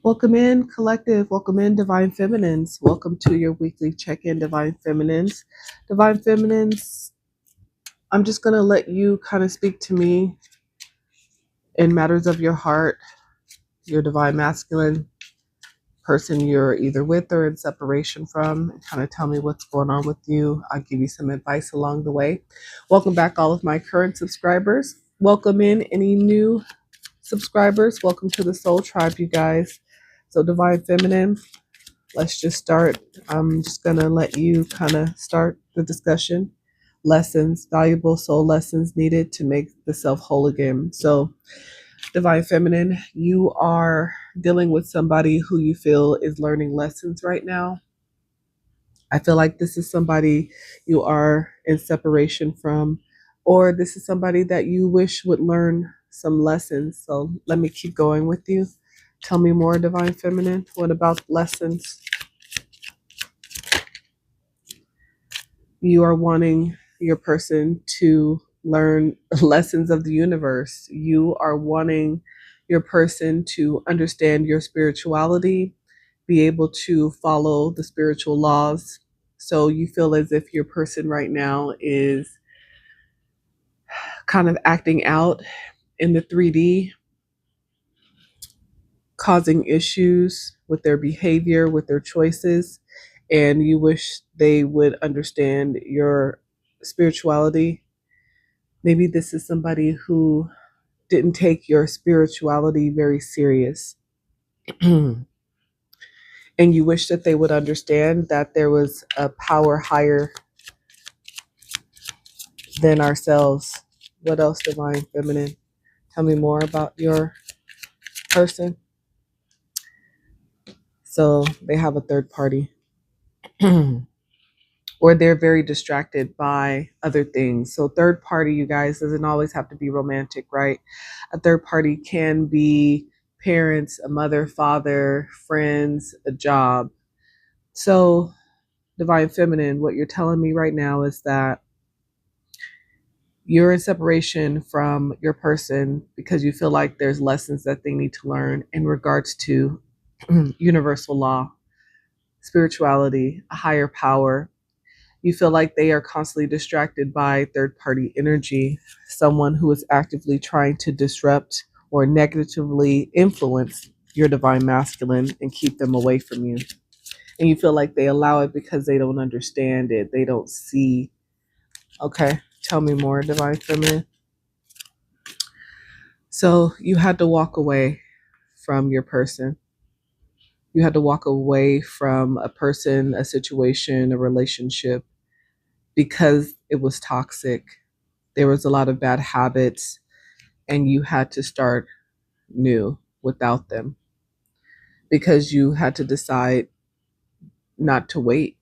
Welcome in, collective. Welcome in, divine feminines. Welcome to your weekly check-in, divine feminines. Divine feminines, I'm just going to let you kind of speak to me in matters of your heart, your divine masculine person you're either with or in separation from, and kind of tell me what's going on with you. I'll give you some advice along the way. Welcome back, all of my current subscribers. Welcome in any new subscribers. Welcome to the Soul Tribe, you guys. So, divine feminine, let's just start. I'm just going to let you kind of start the discussion. Lessons, valuable soul lessons needed to make the self whole again. So, divine feminine, you are dealing with somebody who you feel is learning lessons right now. I feel like this is somebody you are in separation from, or this is somebody that you wish would learn some lessons. So, let me keep going with you. Tell me more, divine feminine. What about lessons? You are wanting your person to learn lessons of the universe. You are wanting your person to understand your spirituality, be able to follow the spiritual laws. So you feel as if your person right now is kind of acting out in the 3D, causing issues with their behavior, with their choices, and you wish they would understand your spirituality. Maybe this is somebody who didn't take your spirituality very serious. And you wish that they would understand that there was a power higher than ourselves. What else, divine feminine? Tell me more about your person. So they have a third party. Or they're very distracted by other things. So third party, you guys, doesn't always have to be romantic, right? A third party can be parents, a mother, father, friends, a job. So divine feminine, what you're telling me right now is that you're in separation from your person because you feel like there's lessons that they need to learn in regards to universal law, spirituality, a higher power. You feel like they are constantly distracted by third party energy, someone who is actively trying to disrupt or negatively influence your divine masculine and keep them away from you. And you feel like they allow it because they don't understand it, they don't see. Okay, tell me more, divine feminine. So you had to walk away from your person. You had to walk away from a person, a situation, a relationship because it was toxic. There was a lot of bad habits, and you had to start new without them because you had to decide not to wait.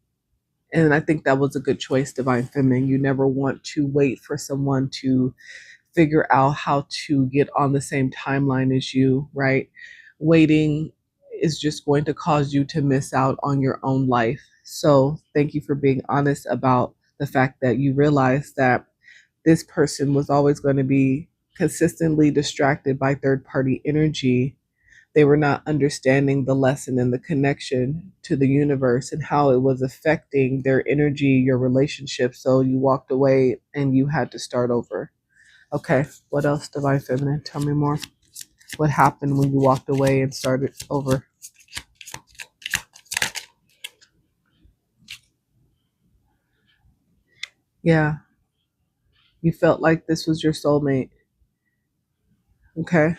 And I think that was a good choice, divine feminine. You never want to wait for someone to figure out how to get on the same timeline as you, right? Waiting is just going to cause you to miss out on your own life. So thank you for being honest about the fact that you realized that this person was always going to be consistently distracted by third party energy. They were not understanding the lesson and the connection to the universe and how it was affecting their energy, your relationship. So you walked away and you had to start over. Okay, what else, divine feminine? Tell me more. What happened when you walked away and started over? Yeah, you felt like this was your soulmate. Okay.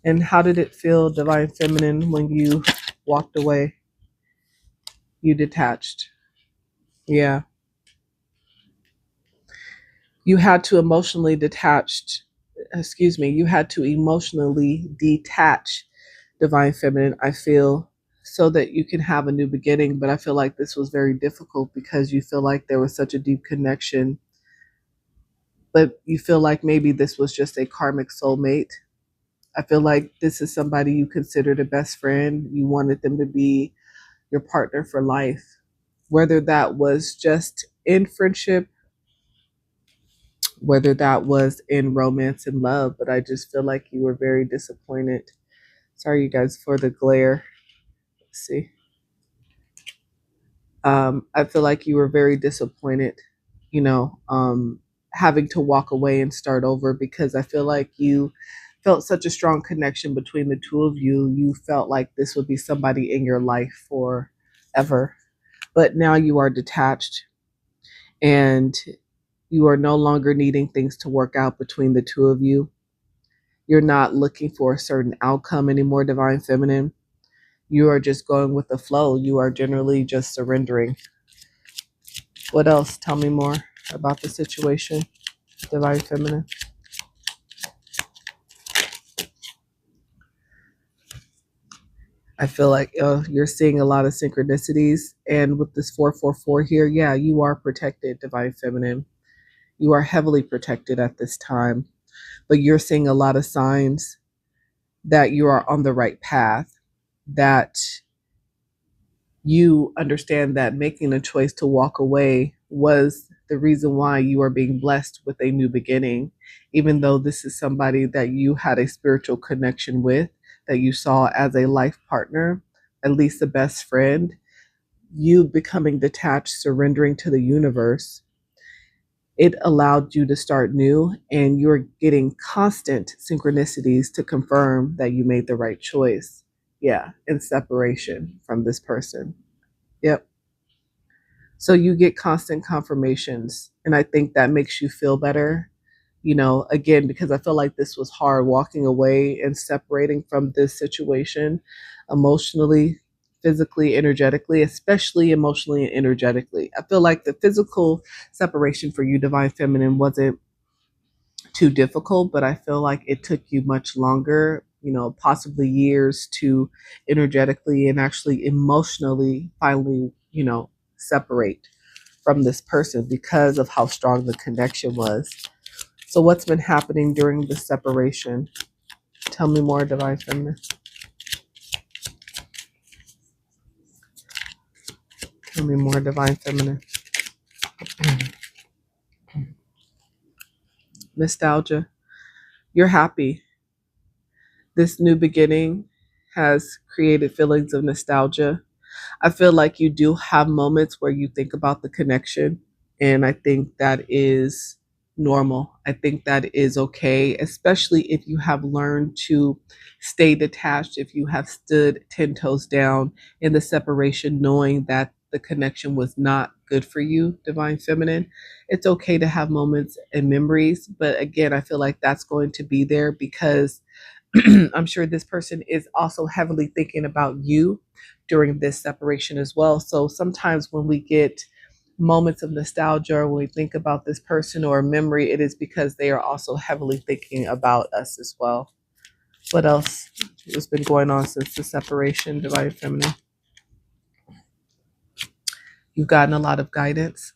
And how did it feel, divine feminine, when you walked away? You detached. Yeah. You had to emotionally detached, excuse me, you had to emotionally detach, divine feminine, I feel, so that you can have a new beginning. But I feel like this was very difficult because you feel like there was such a deep connection, but you feel like maybe this was just a karmic soulmate. I feel like this is somebody you considered a best friend. You wanted them to be your partner for life, whether that was just in friendship, whether that was in romance and love. But I just feel like you were very disappointed. Sorry, you guys, for the glare. Let's see. I feel like you were very disappointed, you know, having to walk away and start over, because I feel like you felt such a strong connection between the two of you. You felt like this would be somebody in your life forever. But now you are detached, and you are no longer needing things to work out between the two of you. You're not looking for a certain outcome anymore, Divine Feminine. You are just going with the flow. You are generally just surrendering. What else? Tell me more about the situation, Divine Feminine. I feel like you're seeing a lot of synchronicities. And with this 444 here, yeah, you are protected, Divine Feminine. You are heavily protected at this time. But you're seeing a lot of signs that you are on the right path, that you understand that making a choice to walk away was the reason why you are being blessed with a new beginning, even though this is somebody that you had a spiritual connection with, that you saw as a life partner, at least a best friend. You becoming detached, surrendering to the universe, it allowed you to start new, and you're getting constant synchronicities to confirm that you made the right choice. Yeah, in separation from this person. Yep. So you get constant confirmations. And I think that makes you feel better. You know, again, because I feel like this was hard walking away and separating from this situation emotionally, physically, energetically, especially emotionally and energetically. I feel like the physical separation for you, Divine Feminine, wasn't too difficult, but I feel like it took you much longer, you know, possibly years to energetically and actually emotionally finally, you know, separate from this person because of how strong the connection was. So, what's been happening during the separation? Tell me more, Divine Feminine. Tell me more, Divine Feminine. Nostalgia. You're happy. This new beginning has created feelings of nostalgia. I feel like you do have moments where you think about the connection, and I think that is normal. I think that is okay, especially if you have learned to stay detached, if you have stood 10 toes down in the separation, knowing that the connection was not good for you, Divine Feminine. It's okay to have moments and memories, but again, I feel like that's going to be there because I'm sure this person is also heavily thinking about you during this separation as well. So sometimes when we get moments of nostalgia or when we think about this person or a memory, it is because they are also heavily thinking about us as well. What else has been going on since the separation, Divine Feminine? You've gotten a lot of guidance.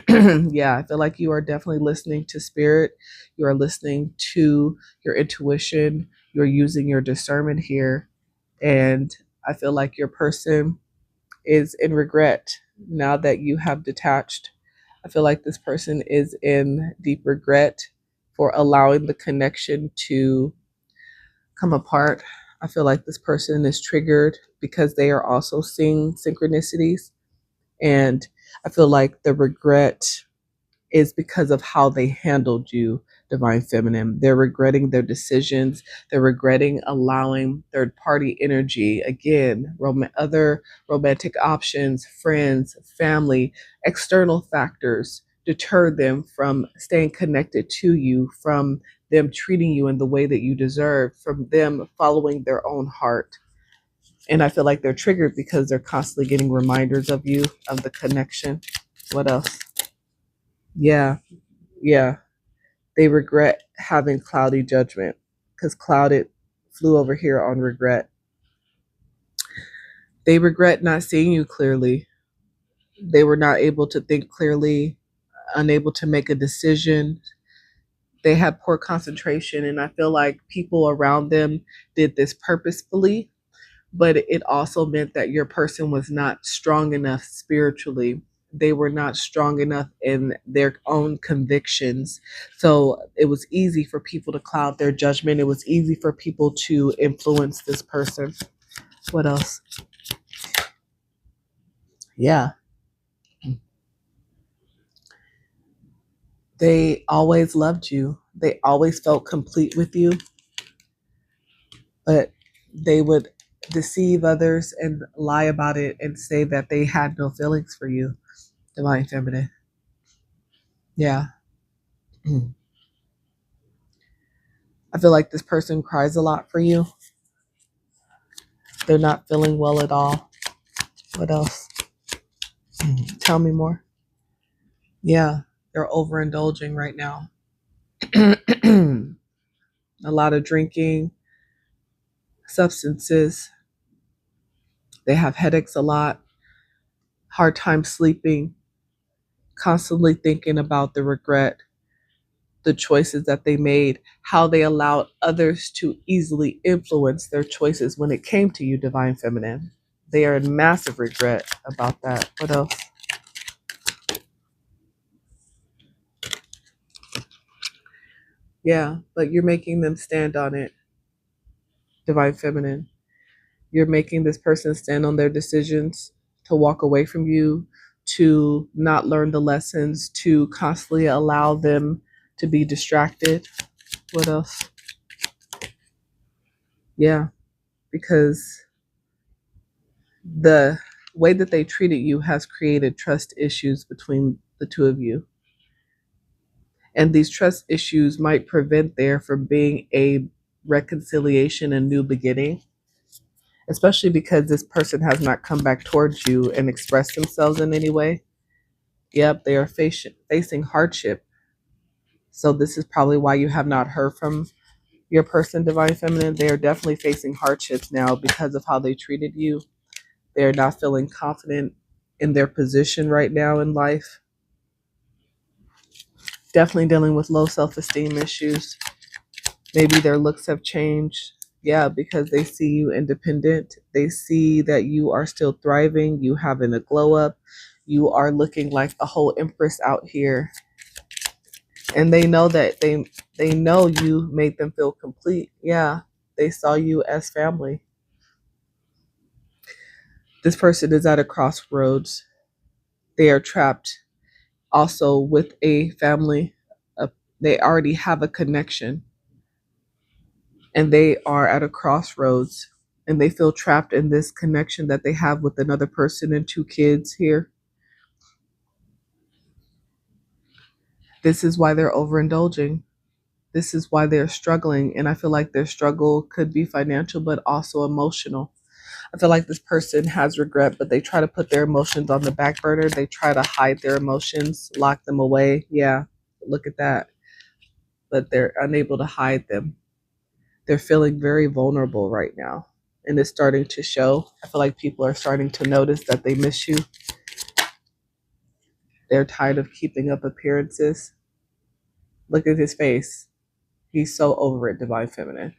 Yeah, I feel like you are definitely listening to spirit. You are listening to your intuition. You're using your discernment here. And I feel like your person is in regret now that you have detached. I feel like this person is in deep regret for allowing the connection to come apart. I feel like this person is triggered because they are also seeing synchronicities. And I feel like the regret is because of how they handled you, Divine Feminine. They're regretting their decisions. They're regretting allowing third party energy, again, other romantic options, friends, family, external factors deter them from staying connected to you, from them treating you in the way that you deserve, from them following their own heart. And I feel like they're triggered because they're constantly getting reminders of you, of the connection. What else? Yeah, yeah. They regret having cloudy judgment because clouded flew over here on regret. They regret not seeing you clearly. They were not able to think clearly, unable to make a decision. They had poor concentration, and I feel like people around them did this purposefully, but it also meant that your person was not strong enough spiritually they were not strong enough in their own convictions. So it was easy for people to cloud their judgment. It was easy for people to influence this person. What else? Yeah. They always loved you. They always felt complete with you, but they would deceive others and lie about it and say that they had no feelings for you. Divine Feminine. Yeah. I feel like this person cries a lot for you. They're not feeling well at all. What else? Tell me more. Yeah, they're overindulging right now. A lot of drinking, substances. They have headaches a lot, hard time sleeping, constantly thinking about the regret, the choices that they made, how they allowed others to easily influence their choices when it came to you, Divine Feminine. They are in massive regret about that. What else? Yeah, but you're making them stand on it, Divine Feminine. You're making this person stand on their decisions to walk away from you, to not learn the lessons, to constantly allow them to be distracted. What else? Yeah, because the way that they treated you has created trust issues between the two of you. And these trust issues might prevent there from being a reconciliation and new beginning, especially because this person has not come back towards you and expressed themselves in any way. Yep, they are facing hardship. So this is probably why you have not heard from your person, Divine Feminine. They are definitely facing hardships now because of how they treated you. They're not feeling confident in their position right now in life. Definitely dealing with low self-esteem issues. Maybe their looks have changed. Yeah, because they see you independent. They see that you are still thriving. You having a glow up. You are looking like a whole empress out here. And they know that they know you made them feel complete. Yeah, they saw you as family. This person is at a crossroads. They are trapped also with a family. They already have a connection and they are at a crossroads and they feel trapped in this connection that they have with another person and two kids here. This is why they're overindulging. This is why they're struggling. And I feel like their struggle could be financial, but also emotional. I feel like this person has regret, but they try to put their emotions on the back burner. They try to hide their emotions, lock them away. Yeah, look at that. But they're unable to hide them. They're feeling very vulnerable right now. And it's starting to show. I feel like people are starting to notice that they miss you. They're tired of keeping up appearances. Look at his face. He's so over it, Divine Feminine.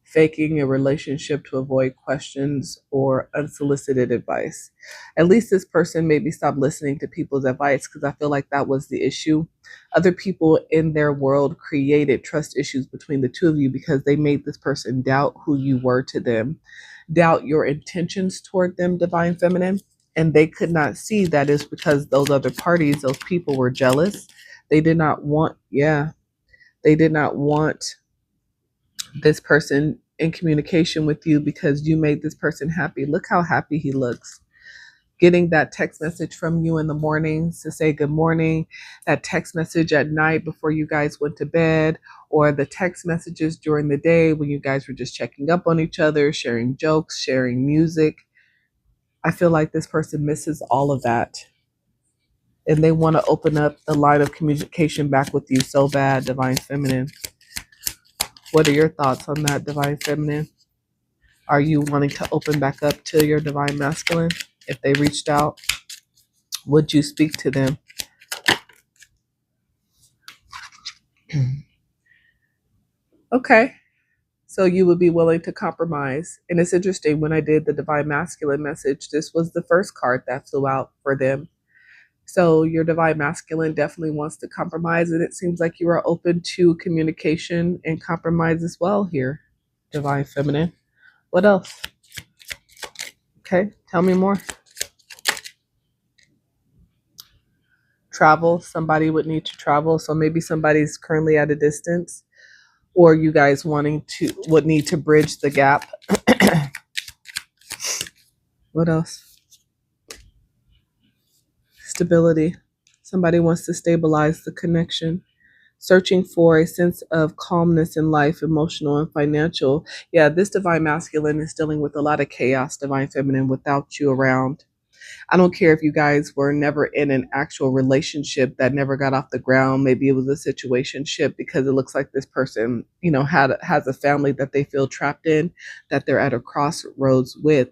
Faking a relationship to avoid questions or unsolicited advice. At least this person maybe stopped listening to people's advice because I feel like that was the issue. Other people in their world created trust issues between the two of you because they made this person doubt who you were to them, doubt your intentions toward them, Divine Feminine. And they could not see that is because those other parties, those people were jealous. They did not want, yeah, they did not want this person in communication with you because you made this person happy. Look how happy he looks. Getting that text message from you in the mornings to say good morning, that text message at night before you guys went to bed, or the text messages during the day when you guys were just checking up on each other, sharing jokes, sharing music. I feel like this person misses all of that. And they want to open up the line of communication back with you so bad, Divine Feminine. What are your thoughts on that, Divine Feminine? Are you wanting to open back up to your Divine Masculine? If they reached out, would you speak to them? Okay. So you would be willing to compromise. And it's interesting, when I did the divine masculine message, this was the first card that flew out for them. So your divine masculine definitely wants to compromise, and it seems like you are open to communication and compromise as well here, divine feminine. What else? Okay, tell me more. Travel. Somebody would need to travel. So maybe somebody's currently at a distance, or you guys would need to bridge the gap. What else? Stability. Somebody wants to stabilize the connection. Searching for a sense of calmness in life, emotional and financial. Yeah, this divine masculine is dealing with a lot of chaos, divine feminine, without you around. I don't care if you guys were never in an actual relationship that never got off the ground. Maybe it was a situationship, because it looks like this person, has a family that they feel trapped in, that they're at a crossroads with.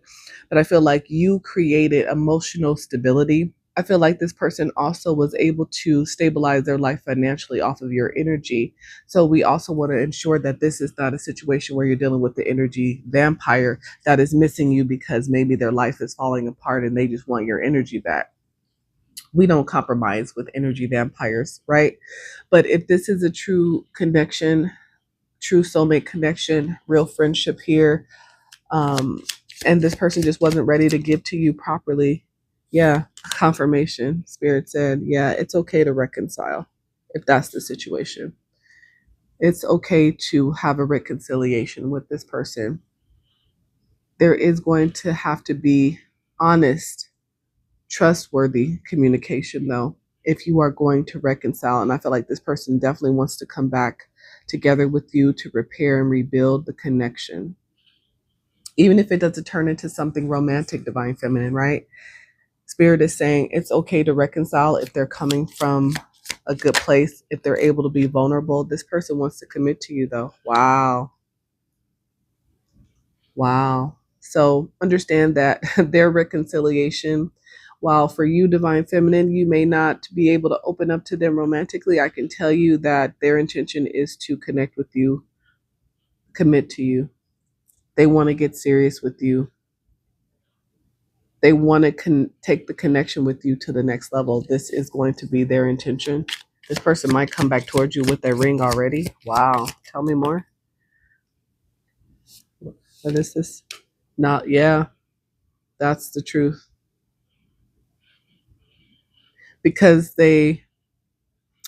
But I feel like you created emotional stability. I feel like this person also was able to stabilize their life financially off of your energy. So we also want to ensure that this is not a situation where you're dealing with the energy vampire that is missing you because maybe their life is falling apart and they just want your energy back. We don't compromise with energy vampires, right? But if this is a true connection, true soulmate connection, real friendship here, and this person just wasn't ready to give to you properly, yeah, confirmation. Spirit said, yeah, it's okay to reconcile if that's the situation. It's okay to have a reconciliation with this person. There is going to have to be honest, trustworthy communication, though, if you are going to reconcile. And I feel like this person definitely wants to come back together with you to repair and rebuild the connection. Even if it doesn't turn into something romantic, divine feminine, right? Spirit is saying it's okay to reconcile if they're coming from a good place, if they're able to be vulnerable. This person wants to commit to you, though. Wow. Wow. So understand that their reconciliation, while for you, divine feminine, you may not be able to open up to them romantically, I can tell you that their intention is to connect with you, commit to you. They want to get serious with you. They want to take the connection with you to the next level. This is going to be their intention. This person might come back towards you with their ring already. Wow. Tell me more. What is this? Not, yeah, that's the truth. Because they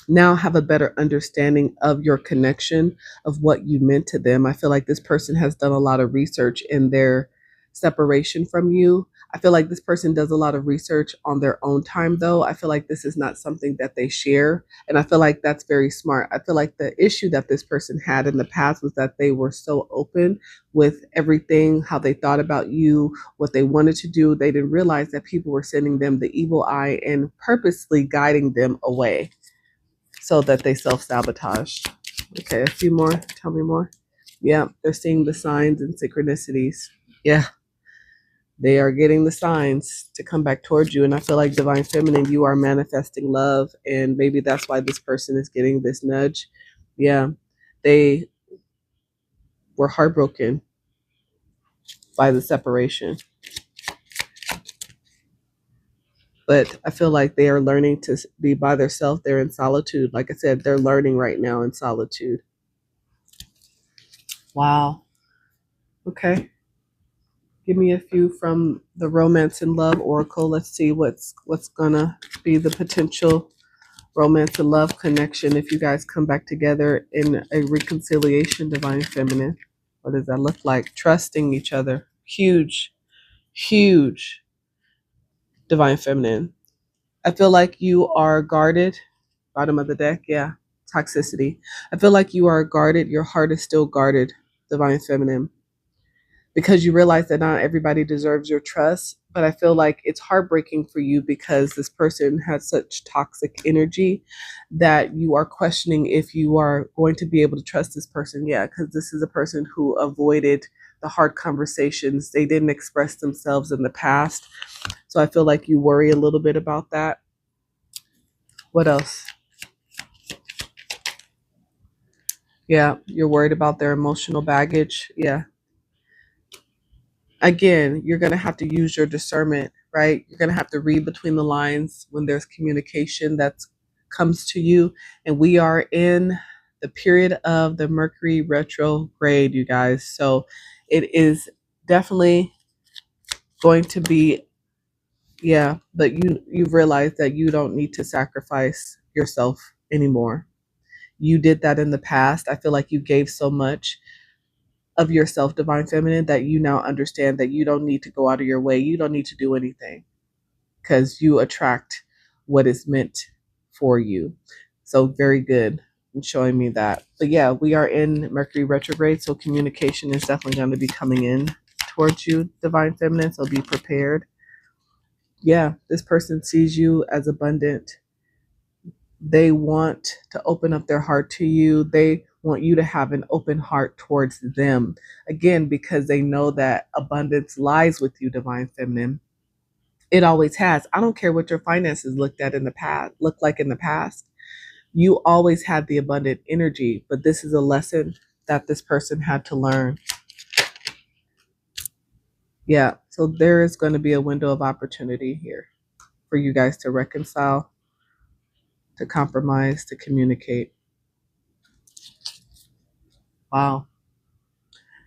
now have a better understanding of your connection, of what you meant to them. I feel like this person has done a lot of research in their separation from you. I feel like this person does a lot of research on their own time, though. I feel like this is not something that they share. And I feel like that's very smart. I feel like the issue that this person had in the past was that they were so open with everything, how they thought about you, what they wanted to do. They didn't realize that people were sending them the evil eye and purposely guiding them away, so that they self-sabotaged. Okay, a few more. Tell me more. Yeah, they're seeing the signs and synchronicities. Yeah, they are getting the signs to come back towards you. And I feel like divine feminine, you are manifesting love. And maybe that's why this person is getting this nudge. Yeah, they were heartbroken by the separation. But I feel like they are learning to be by themselves. They're in solitude. Like I said, they're learning right now in solitude. Wow. Okay. Give me a few from the Romance and Love Oracle. Let's see what's gonna be the potential romance and love connection if you guys come back together in a reconciliation, divine feminine. What does that look like? Trusting each other. Huge, huge, divine feminine. I feel like you are guarded. Bottom of the deck, yeah. Toxicity. I feel like you are guarded. Your heart is still guarded, divine feminine, because you realize that not everybody deserves your trust. But I feel like it's heartbreaking for you because this person has such toxic energy that you are questioning if you are going to be able to trust this person. Yeah, because this is a person who avoided the hard conversations. They didn't express themselves in the past. So I feel like you worry a little bit about that. What else? Yeah, you're worried about their emotional baggage. Yeah. Again, you're going to have to use your discernment, right? You're going to have to read between the lines when there's communication that comes to you. And we are in the period of the Mercury retrograde, you guys. So it is definitely going to be, yeah, but you've realized that you don't need to sacrifice yourself anymore. You did that in the past. I feel like you gave so much of yourself, divine feminine, that you now understand that you don't need to go out of your way. You don't need to do anything because you attract what is meant for you. So very good in showing me that. But yeah, we are in Mercury retrograde, so communication is definitely going to be coming in towards you, divine feminine. So be prepared. Yeah, this person sees you as abundant. They want to open up their heart to you. They want you to have an open heart towards them. Again, because they know that abundance lies with you, divine feminine. It always has. I don't care what your finances looked like in the past. You always had the abundant energy, but this is a lesson that this person had to learn. Yeah, so there is going to be a window of opportunity here for you guys to reconcile, to compromise, to communicate. Wow.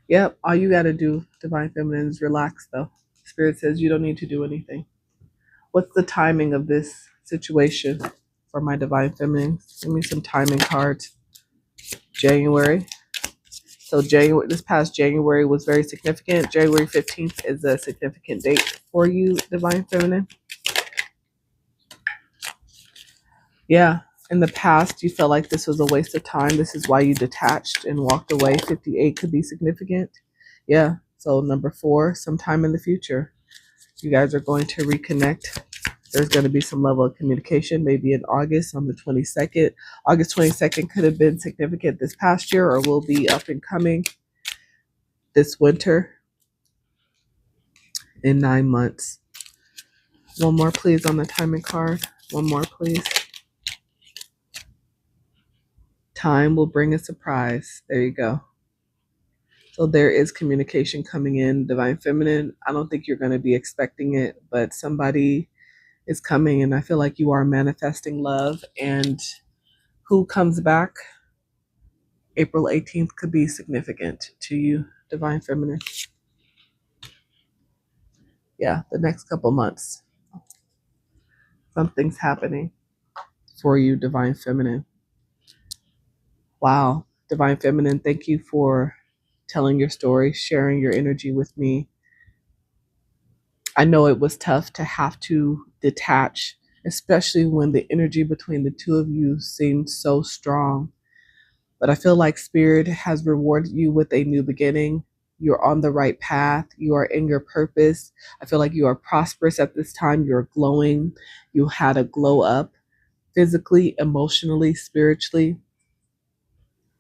Yep, all you got to do, divine feminine, is relax though. Spirit says you don't need to do anything. What's the timing of this situation for my divine feminine? Give me some timing cards. January. So January, this past January was very significant. January 15th is a significant date for you, divine feminine. Yeah, in the past you felt like this was a waste of time. This is why you detached and walked away. 58 could be significant. Yeah, so number 4, sometime in the future, you guys are going to reconnect. There's going to be some level of communication, maybe in August on the 22nd. August 22nd could have been significant this past year or will be up and coming this winter in 9 months. One more, please, on the timing card. One more, please. Time will bring a surprise. There you go. So there is communication coming in, divine feminine. I don't think you're going to be expecting it, but somebody is coming, and I feel like you are manifesting love. And who comes back? April 18th could be significant to you, divine feminine. Yeah, the next couple months, something's happening for you, divine feminine. Wow, divine feminine, thank you for telling your story, sharing your energy with me. I know it was tough to have to detach, especially when the energy between the two of you seemed so strong. But I feel like Spirit has rewarded you with a new beginning. You're on the right path. You are in your purpose. I feel like you are prosperous at this time. You're glowing. You had a glow up physically, emotionally, spiritually.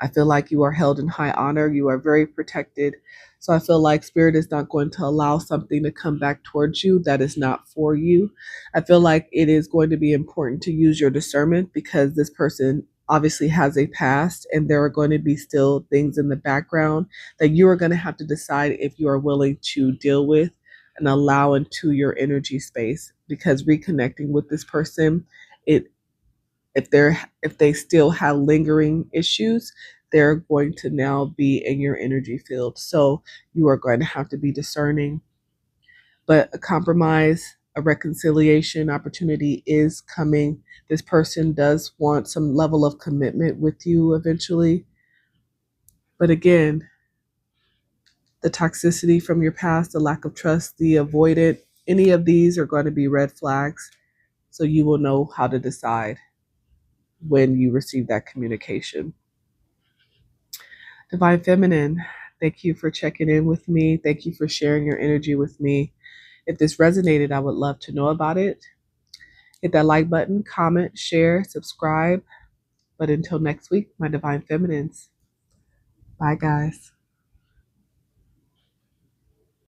I feel like you are held in high honor. You are very protected. So I feel like Spirit is not going to allow something to come back towards you that is not for you. I feel like it is going to be important to use your discernment because this person obviously has a past and there are going to be still things in the background that you are going to have to decide if you are willing to deal with and allow into your energy space, because reconnecting with this person, it if they still have lingering issues, they're going to now be in your energy field. So you are going to have to be discerning. But a compromise, a reconciliation opportunity is coming. This person does want some level of commitment with you eventually. But again, the toxicity from your past, the lack of trust, the avoidant, any of these are going to be red flags. So you will know how to decide when you receive that communication. Divine Feminine, thank you for checking in with me. Thank you for sharing your energy with me. If this resonated, I would love to know about it. Hit that like button, comment, share, subscribe. But until next week, my Divine Feminines. Bye, guys.